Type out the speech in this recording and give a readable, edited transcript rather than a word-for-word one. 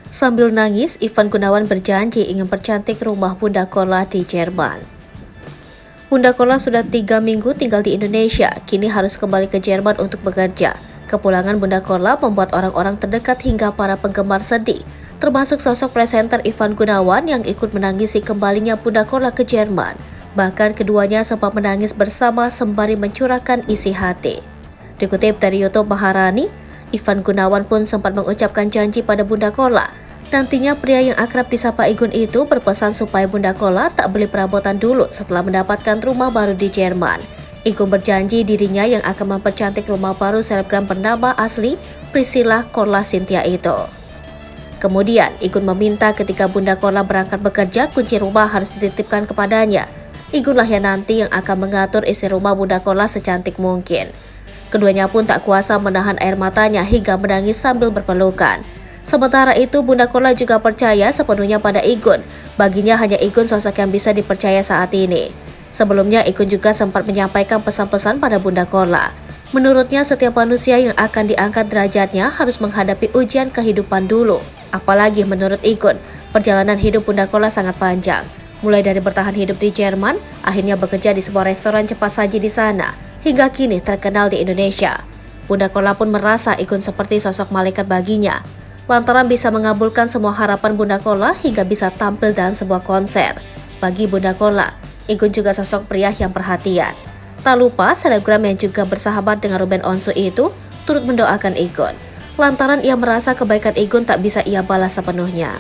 Sambil nangis, Ivan Gunawan berjanji ingin percantik rumah Bunda Kola di Jerman. Bunda Kola sudah 3 minggu tinggal di Indonesia, kini harus kembali ke Jerman untuk bekerja. Kepulangan Bunda Kola membuat orang-orang terdekat hingga para penggemar sedih, termasuk sosok presenter Ivan Gunawan yang ikut menangisi kembalinya Bunda Kola ke Jerman. Bahkan keduanya sempat menangis bersama sembari mencurahkan isi hati. Dikutip dari YouTube Maharani, Ivan Gunawan pun sempat mengucapkan janji pada Bunda Kola. Nantinya pria yang akrab disapa Igun itu berpesan supaya Bunda Kola tak beli perabotan dulu setelah mendapatkan rumah baru di Jerman. Igun berjanji dirinya yang akan mempercantik rumah baru selebgram bernama asli Priscilla Kola Cynthia itu. Kemudian, Igun meminta ketika Bunda Kola berangkat bekerja, kunci rumah harus dititipkan kepadanya. Igunlah yang nanti yang akan mengatur isi rumah Bunda Kola secantik mungkin. Keduanya pun tak kuasa menahan air matanya hingga menangis sambil berpelukan. Sementara itu, Bunda Kola juga percaya sepenuhnya pada Igun. Baginya hanya Igun sosok yang bisa dipercaya saat ini. Sebelumnya, Igun juga sempat menyampaikan pesan-pesan pada Bunda Kola. Menurutnya, setiap manusia yang akan diangkat derajatnya harus menghadapi ujian kehidupan dulu. Apalagi menurut Igun, perjalanan hidup Bunda Kola sangat panjang. Mulai dari bertahan hidup di Jerman, akhirnya bekerja di sebuah restoran cepat saji di sana, hingga kini terkenal di Indonesia. Bunda Kola pun merasa Igun seperti sosok malaikat baginya, lantaran bisa mengabulkan semua harapan Bunda Kola hingga bisa tampil dalam sebuah konser. Bagi Bunda Kola, Igun juga sosok pria yang perhatian. Tak lupa, selebgram yang juga bersahabat dengan Ruben Onsu itu turut mendoakan Igun, lantaran ia merasa kebaikan Igun tak bisa ia balas sepenuhnya.